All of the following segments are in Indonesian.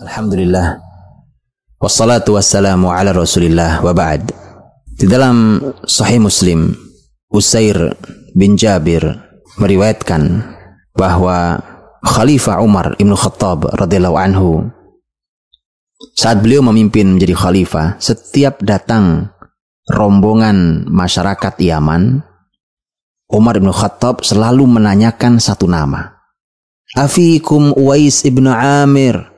Alhamdulillah. Wassalatu wassalamu ala Rasulillah wa ba'd. Di dalam Sahih Muslim, Usair bin Jabir meriwayatkan bahwa Khalifah Umar ibn Khattab radhiyallahu anhu, saat beliau memimpin menjadi khalifah, setiap datang rombongan masyarakat Yaman, Umar ibn Khattab selalu menanyakan satu nama. Afikum Uwais ibn Amir.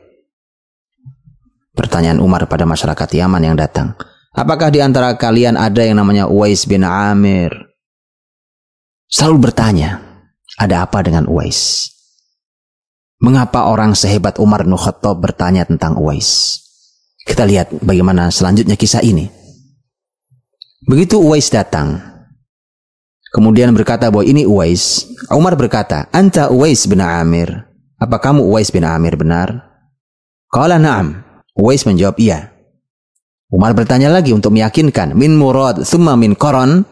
Pertanyaan Umar pada masyarakat Yaman yang datang. Apakah di antara kalian ada yang namanya Uwais bin Amir? Selalu bertanya, ada apa dengan Uwais? Mengapa orang sehebat Umar bin Khattab bertanya tentang Uwais? Kita lihat bagaimana selanjutnya kisah ini. Begitu Uwais datang, kemudian berkata bahwa ini Uwais. Umar berkata, Anta Uwais bin Amir. Apa kamu Uwais bin Amir benar? Qala na'am. Uwais menjawab iya. Umar bertanya lagi untuk meyakinkan, min murad thumma min qaran.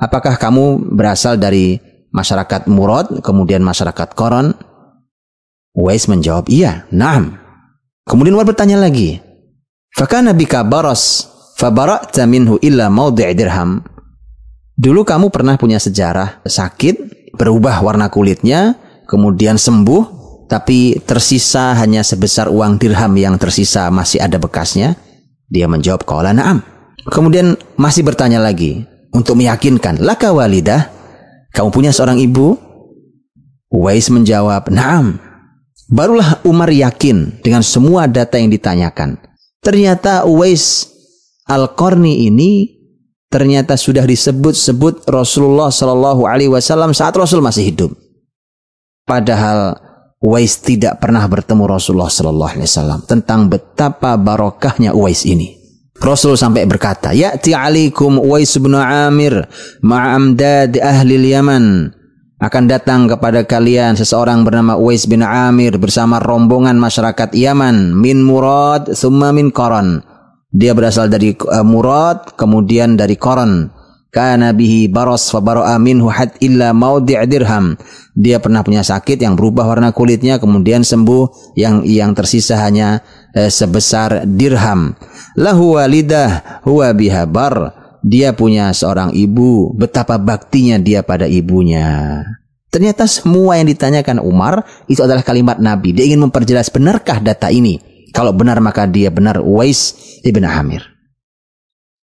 Apakah kamu berasal dari masyarakat Murad kemudian masyarakat Qaran? Uwais menjawab iya, na'am. Kemudian Umar bertanya lagi, fakana bika baras fabara'ta minhu illa mawdi' dirham. Dulu kamu pernah punya sejarah sakit, berubah warna kulitnya, kemudian sembuh, tapi tersisa hanya sebesar uang dirham yang tersisa masih ada bekasnya. Dia menjawab qala na'am. Kemudian masih bertanya lagi untuk meyakinkan, laka walidah, kamu punya seorang ibu? Uwais menjawab na'am. Barulah Umar yakin dengan semua data yang ditanyakan. Ternyata Uwais Al-Qarni ini ternyata sudah disebut-sebut Rasulullah Shallallahu Alaihi Wasallam saat Rasul masih hidup. Padahal Uwais tidak pernah bertemu Rasulullah Sallallahu Alaihi Wasallam. Tentang betapa barokahnya Uwais ini, Rasul sampai berkata, Ya'ti alaikum Uwais bin Amir ma'amdad ahli Yaman. Akan datang kepada kalian seseorang bernama Uwais bin Amir bersama rombongan masyarakat Yaman, min Murad thumma min Qaran. Dia berasal dari Murad kemudian dari Qaran. Kana bihi baras fa bara'a minhu had illa mawdi' dirham. Dia pernah punya sakit yang berubah warna kulitnya kemudian sembuh, yang tersisa hanya sebesar dirham. Lahu walidah huwa biha bar. Dia punya seorang ibu, betapa baktinya dia pada ibunya. Ternyata semua yang ditanyakan Umar itu adalah kalimat Nabi. Dia ingin memperjelas, benarkah data ini? Kalau benar maka dia benar Uwais ibn Amir.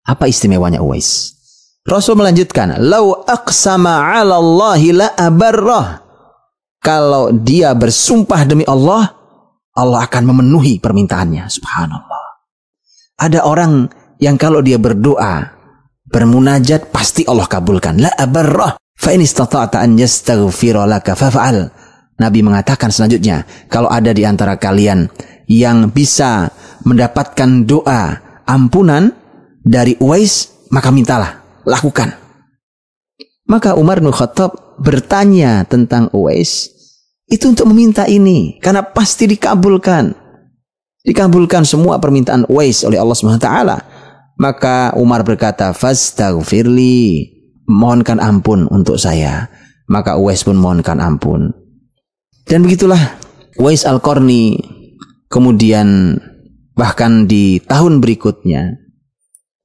Apa istimewanya Uwais? Rasul melanjutkan, lau aqsama 'ala Allahi la abarrah. Kalau dia bersumpah demi Allah, Allah akan memenuhi permintaannya. Subhanallah. Ada orang yang kalau dia berdoa, bermunajat, pasti Allah kabulkan. La abarrah. Fa in istata'ta an yastaghfira laka faf'al. Nabi mengatakan selanjutnya, kalau ada di antara kalian yang bisa mendapatkan doa ampunan dari Uwais, maka mintalah. Lakukan. Maka Umar bin Khattab bertanya tentang Uwais itu untuk meminta ini, karena pasti dikabulkan. Dikabulkan semua permintaan Uwais oleh Allah SWT. Maka Umar berkata, fastaghfirli, mohonkan ampun untuk saya. Maka Uwais pun mohonkan ampun. Dan begitulah Uwais Al-Qarni. Kemudian bahkan di tahun berikutnya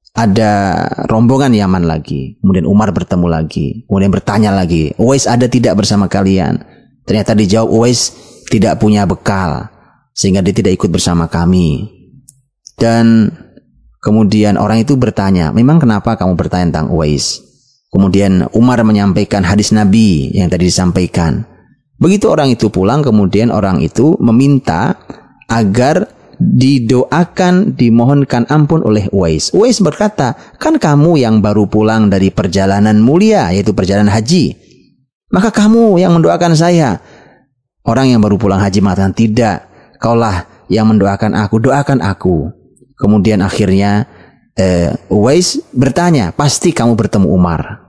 ada rombongan Yaman lagi. Kemudian Umar bertemu lagi. Kemudian bertanya lagi, Uwais ada tidak bersama kalian? Ternyata dijawab, Uwais tidak punya bekal, sehingga dia tidak ikut bersama kami. Dan kemudian orang itu bertanya, memang kenapa kamu bertanya tentang Uwais? Kemudian Umar menyampaikan hadis Nabi yang tadi disampaikan. Begitu orang itu pulang, kemudian orang itu meminta agar didoakan, dimohonkan ampun oleh Uwais. Uwais berkata, kan kamu yang baru pulang dari perjalanan mulia, yaitu perjalanan haji. Maka kamu yang mendoakan saya. Orang yang baru pulang haji mengatakan, tidak, kaulah yang mendoakan aku, doakan aku. Kemudian akhirnya Uwais bertanya, pasti kamu bertemu Umar?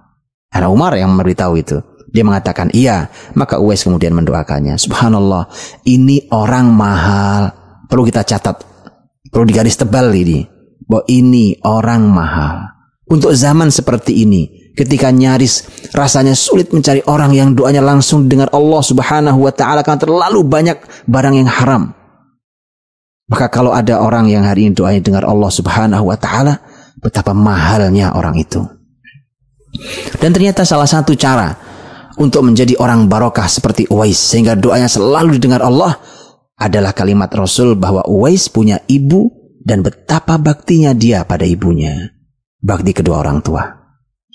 Karena Umar yang memberitahu itu. Dia mengatakan iya. Maka Uwais kemudian mendoakannya. Subhanallah, ini orang mahal. Perlu kita catat, perlu digaris tebal ini, bahwa ini orang mahal. Untuk zaman seperti ini, ketika nyaris rasanya sulit mencari orang yang doanya langsung dengar Allah Subhanahu wa Ta'ala, karena terlalu banyak barang yang haram. Maka kalau ada orang yang hari ini doanya dengar Allah Subhanahu wa taala, betapa mahalnya orang itu. Dan ternyata salah satu cara untuk menjadi orang barokah seperti Uwais sehingga doanya selalu didengar Allah adalah kalimat Rasul bahwa Uwais punya ibu dan betapa baktinya dia pada ibunya, bakti kedua orang tua,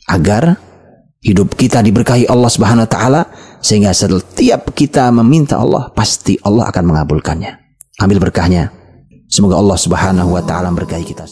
agar hidup kita diberkahi Allah Subhanahu wa taala sehingga setiap kita meminta Allah pasti Allah akan mengabulkannya. Ambil berkahnya. Semoga Allah Subhanahu wa taala memberkahi kita.